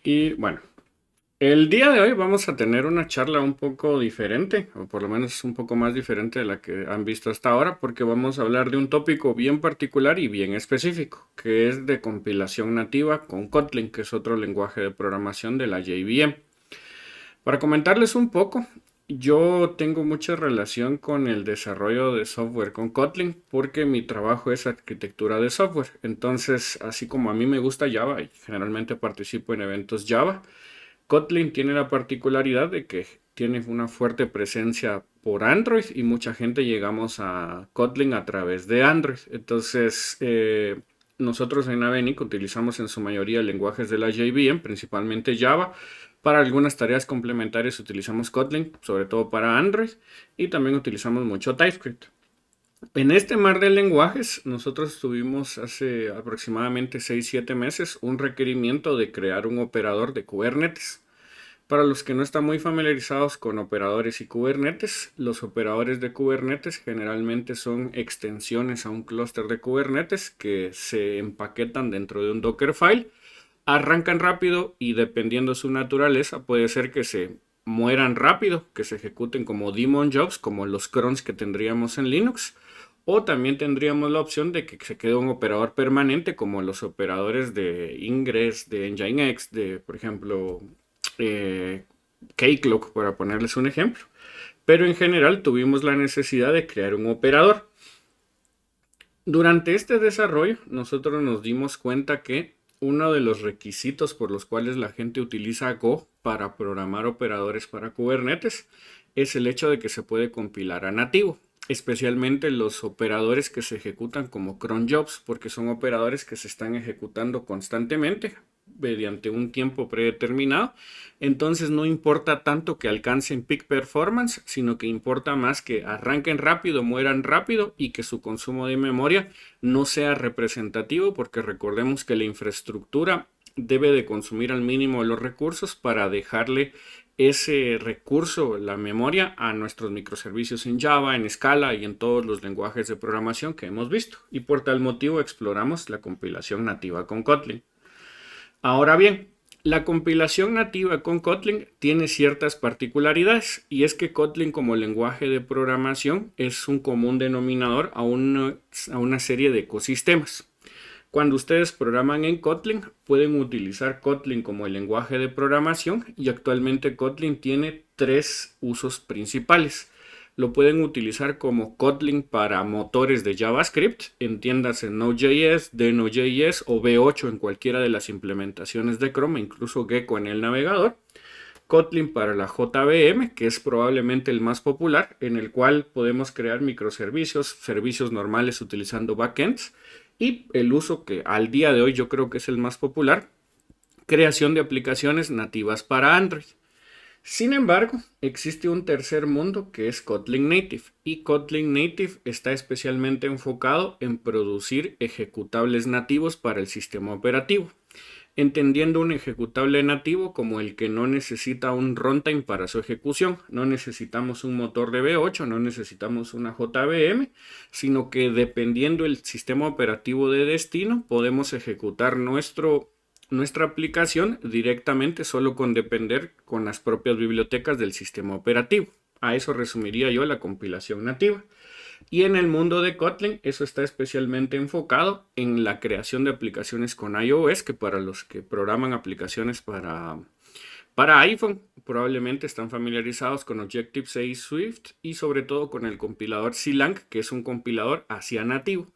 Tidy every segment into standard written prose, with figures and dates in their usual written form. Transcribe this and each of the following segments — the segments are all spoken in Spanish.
Y bueno, el día de hoy vamos a tener una charla un poco diferente, o por lo menos un poco más diferente de la que han visto hasta ahora, porque vamos a hablar de un tópico bien particular y bien específico, que es de compilación nativa con Kotlin, que es otro lenguaje de programación de la JVM. Para comentarles un poco, yo tengo mucha relación con el desarrollo de software con Kotlin porque mi trabajo es arquitectura de software. Entonces, así como a mí me gusta Java y generalmente participo en eventos Java, Kotlin tiene la particularidad de que tiene una fuerte presencia por Android y mucha gente llegamos a Kotlin a través de Android. Entonces, nosotros en Avenic utilizamos en su mayoría lenguajes de la JVM, principalmente Java. Para algunas tareas complementarias utilizamos Kotlin, sobre todo para Android, y también utilizamos mucho TypeScript. En este mar de lenguajes, nosotros tuvimos hace aproximadamente 6 o 7 meses un requerimiento de crear un operador de Kubernetes. Para los que no están muy familiarizados con operadores y Kubernetes, los operadores de Kubernetes generalmente son extensiones a un clúster de Kubernetes que se empaquetan dentro de un Dockerfile, arrancan rápido y dependiendo su naturaleza puede ser que se mueran rápido, que se ejecuten como daemon jobs, como los crons que tendríamos en Linux, o también tendríamos la opción de que se quede un operador permanente como los operadores de Ingress, de Nginx, de por ejemplo eh, Keycloak, para ponerles un ejemplo. Pero en general tuvimos la necesidad de crear un operador. Durante este desarrollo, nosotros nos dimos cuenta que uno de los requisitos por los cuales la gente utiliza Go para programar operadores para Kubernetes es el hecho de que se puede compilar a nativo, especialmente los operadores que se ejecutan como cron jobs, porque son operadores que se están ejecutando constantemente mediante un tiempo predeterminado. Entonces no importa tanto que alcancen peak performance, sino que importa más que arranquen rápido, mueran rápido y que su consumo de memoria no sea representativo, porque recordemos que la infraestructura debe de consumir al mínimo los recursos para dejarle ese recurso, la memoria, a nuestros microservicios en Java, en Scala y en todos los lenguajes de programación que hemos visto. Y por tal motivo exploramos la compilación nativa con Kotlin. Ahora bien, la compilación nativa con Kotlin tiene ciertas particularidades, y es que Kotlin como lenguaje de programación es un común denominador a una serie de ecosistemas. Cuando ustedes programan en Kotlin, pueden utilizar Kotlin como el lenguaje de programación, y actualmente Kotlin tiene tres usos principales. Lo pueden utilizar como Kotlin para motores de JavaScript, entiéndase Node.js, Deno.js o V8 en cualquiera de las implementaciones de Chrome, incluso Gecko en el navegador. Kotlin para la JVM, que es probablemente el más popular, en el cual podemos crear microservicios, servicios normales utilizando backends. Y el uso que al día de hoy yo creo que es el más popular, creación de aplicaciones nativas para Android. Sin embargo, existe un tercer mundo que es Kotlin Native, y Kotlin Native está especialmente enfocado en producir ejecutables nativos para el sistema operativo, entendiendo un ejecutable nativo como el que no necesita un runtime para su ejecución. No necesitamos un motor de V8, no necesitamos una JVM, sino que dependiendo del sistema operativo de destino, podemos ejecutar nuestra aplicación directamente solo con depender con las propias bibliotecas del sistema operativo. A eso resumiría yo la compilación nativa. Y en el mundo de Kotlin, eso está especialmente enfocado en la creación de aplicaciones con iOS, que para los que programan aplicaciones para iPhone, probablemente están familiarizados con Objective-C y Swift, y sobre todo con el compilador Clang, que es un compilador hacia nativo.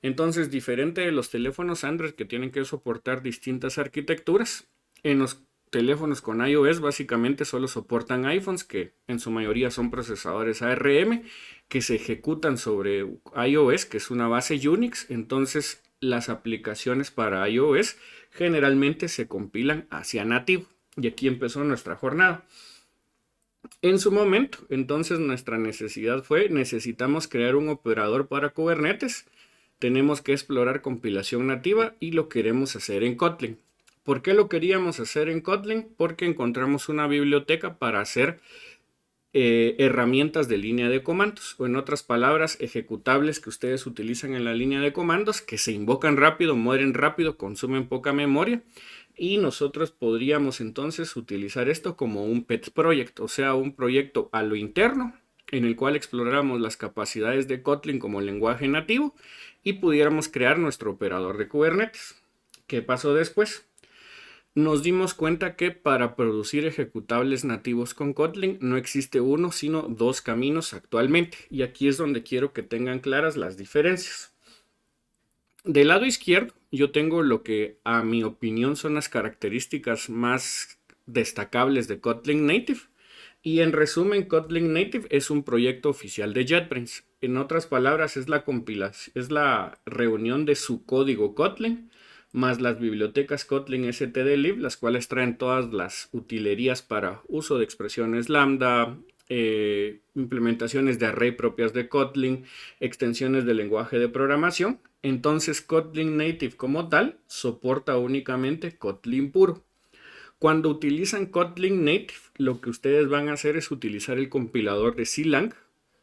Entonces, diferente de los teléfonos Android que tienen que soportar distintas arquitecturas, en los teléfonos con iOS básicamente solo soportan iPhones, que en su mayoría son procesadores ARM que se ejecutan sobre iOS, que es una base Unix. Entonces las aplicaciones para iOS generalmente se compilan hacia nativo. Y aquí empezó nuestra jornada. En su momento, entonces nuestra necesidad fue: necesitamos crear un operador para Kubernetes, tenemos que explorar compilación nativa y lo queremos hacer en Kotlin. ¿Por qué lo queríamos hacer en Kotlin? Porque encontramos una biblioteca para hacer herramientas de línea de comandos, o en otras palabras, ejecutables que ustedes utilizan en la línea de comandos, que se invocan rápido, mueren rápido, consumen poca memoria, y nosotros podríamos entonces utilizar esto como un pet project, o sea, un proyecto a lo interno en el cual exploráramos las capacidades de Kotlin como lenguaje nativo y pudiéramos crear nuestro operador de Kubernetes. ¿Qué pasó después? Nos dimos cuenta que para producir ejecutables nativos con Kotlin no existe uno, sino dos caminos actualmente. Y aquí es donde quiero que tengan claras las diferencias. Del lado izquierdo, yo tengo lo que a mi opinión son las características más destacables de Kotlin Native. Y en resumen, Kotlin Native es un proyecto oficial de JetBrains. En otras palabras, es la compilación, es la reunión de su código Kotlin más las bibliotecas Kotlin stdlib, las cuales traen todas las utilerías para uso de expresiones lambda, implementaciones de array propias de Kotlin, extensiones del lenguaje de programación. Entonces Kotlin Native como tal soporta únicamente Kotlin puro. Cuando utilizan Kotlin Native, lo que ustedes van a hacer es utilizar el compilador de CLang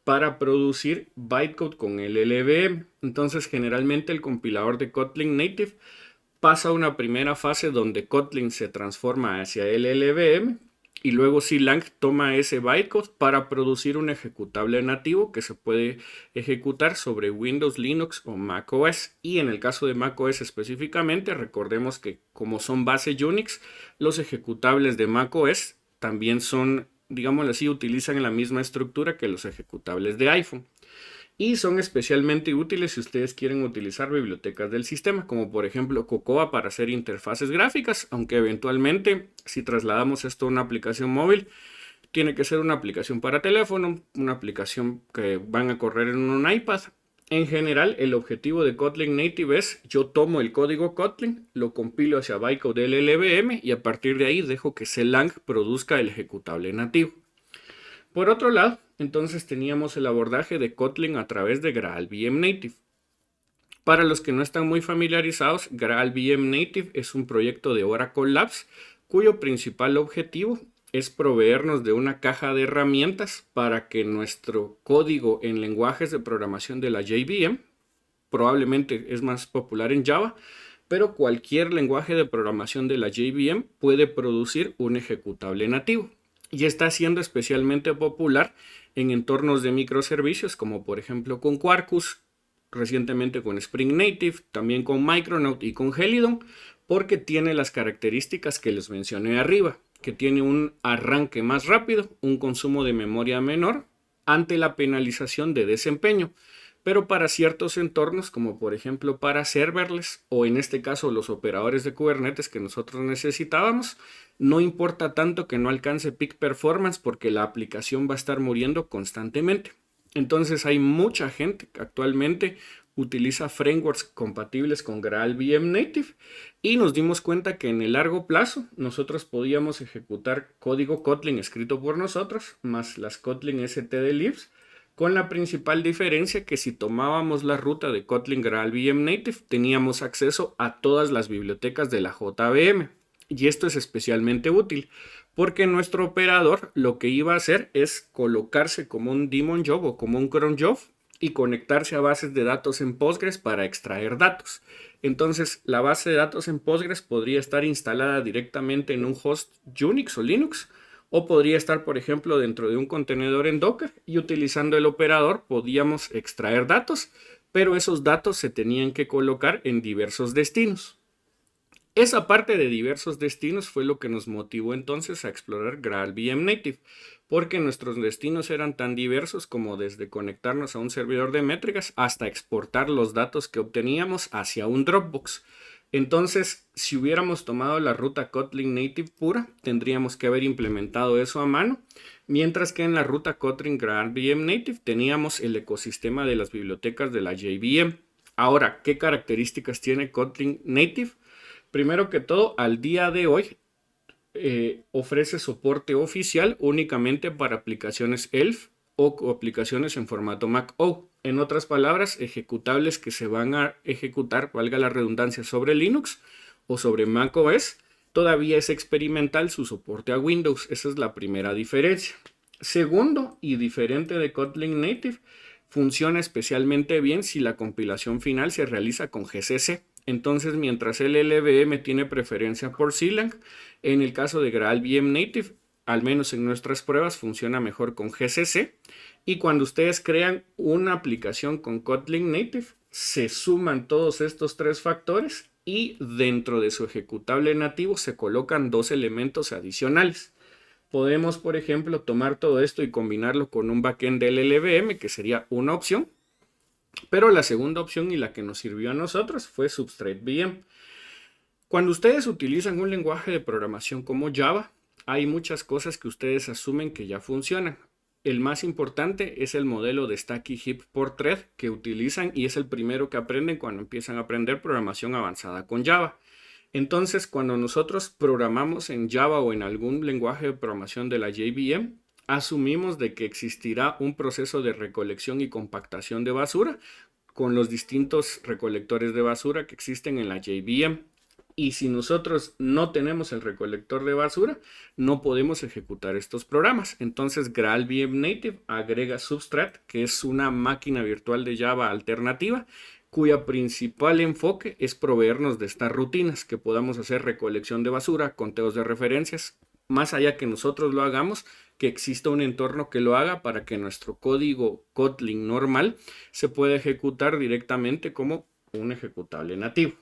para producir bytecode con el LLVM. Entonces generalmente el compilador de Kotlin Native pasa una primera fase donde Kotlin se transforma hacia el LLVM y luego CLang toma ese bytecode para producir un ejecutable nativo que se puede ejecutar sobre Windows, Linux o macOS. Y en el caso de macOS específicamente, recordemos que como son base Unix, los ejecutables de macOS también son, digámoslo así, utilizan la misma estructura que los ejecutables de iPhone. Y son especialmente útiles si ustedes quieren utilizar bibliotecas del sistema, como por ejemplo Cocoa para hacer interfaces gráficas, aunque eventualmente si trasladamos esto a una aplicación móvil, tiene que ser una aplicación para teléfono, una aplicación que van a correr en un iPad. En general, el objetivo de Kotlin Native es, yo tomo el código Kotlin, lo compilo hacia bytecode LLVM y a partir de ahí dejo que CLang produzca el ejecutable nativo. Por otro lado, entonces teníamos el abordaje de Kotlin a través de GraalVM Native. Para los que no están muy familiarizados, GraalVM Native es un proyecto de Oracle Labs cuyo principal objetivo es proveernos de una caja de herramientas para que nuestro código en lenguajes de programación de la JVM, probablemente es más popular en Java, pero cualquier lenguaje de programación de la JVM puede producir un ejecutable nativo. Y está siendo especialmente popular en entornos de microservicios como por ejemplo con Quarkus, recientemente con Spring Native, también con Micronaut y con Helidon, porque tiene las características que les mencioné arriba, que tiene un arranque más rápido, un consumo de memoria menor ante la penalización de desempeño. Pero para ciertos entornos, como por ejemplo para serverless o en este caso los operadores de Kubernetes que nosotros necesitábamos, no importa tanto que no alcance peak performance porque la aplicación va a estar muriendo constantemente. Entonces hay mucha gente que actualmente utiliza frameworks compatibles con GraalVM Native y nos dimos cuenta que en el largo plazo nosotros podíamos ejecutar código Kotlin escrito por nosotros más las Kotlin stdlibs, con la principal diferencia que si tomábamos la ruta de Kotlin GraalVM Native teníamos acceso a todas las bibliotecas de la JVM. Y esto es especialmente útil porque nuestro operador lo que iba a hacer es colocarse como un daemon job o como un cron job y conectarse a bases de datos en Postgres para extraer datos. Entonces la base de datos en Postgres podría estar instalada directamente en un host Unix o Linux, o podría estar, por ejemplo, dentro de un contenedor en Docker y utilizando el operador podíamos extraer datos, pero esos datos se tenían que colocar en diversos destinos. Esa parte de diversos destinos fue lo que nos motivó entonces a explorar GraalVM Native, porque nuestros destinos eran tan diversos como desde conectarnos a un servidor de métricas hasta exportar los datos que obteníamos hacia un Dropbox. Entonces, si hubiéramos tomado la ruta Kotlin Native pura, tendríamos que haber implementado eso a mano, mientras que en la ruta Kotlin GraalVM Native teníamos el ecosistema de las bibliotecas de la JVM. Ahora, ¿qué características tiene Kotlin Native? Primero que todo, al día de hoy ofrece soporte oficial únicamente para aplicaciones ELF o aplicaciones en formato Mac-O. En otras palabras, ejecutables que se van a ejecutar, valga la redundancia, sobre Linux o sobre macOS. Todavía es experimental su soporte a Windows. Esa es la primera diferencia. Segundo, y diferente de Kotlin Native, funciona especialmente bien si la compilación final se realiza con GCC. Entonces, mientras el LVM tiene preferencia por Clang, en el caso de GraalVM Native, al menos en nuestras pruebas, funciona mejor con GCC. Y cuando ustedes crean una aplicación con Kotlin Native, se suman todos estos tres factores y dentro de su ejecutable nativo se colocan dos elementos adicionales. Podemos, por ejemplo, tomar todo esto y combinarlo con un backend del LLVM, que sería una opción. Pero la segunda opción y la que nos sirvió a nosotros fue Substrate VM. Cuando ustedes utilizan un lenguaje de programación como Java, hay muchas cosas que ustedes asumen que ya funcionan. El más importante es el modelo de stack y heap por thread que utilizan y es el primero que aprenden cuando empiezan a aprender programación avanzada con Java. Entonces, cuando nosotros programamos en Java o en algún lenguaje de programación de la JVM, asumimos de que existirá un proceso de recolección y compactación de basura con los distintos recolectores de basura que existen en la JVM. Y si nosotros no tenemos el recolector de basura, no podemos ejecutar estos programas. Entonces GraalVM Native agrega Substrate, que es una máquina virtual de Java alternativa, cuya principal enfoque es proveernos de estas rutinas, que podamos hacer recolección de basura, conteos de referencias, más allá que nosotros lo hagamos, que exista un entorno que lo haga para que nuestro código Kotlin normal se pueda ejecutar directamente como un ejecutable nativo.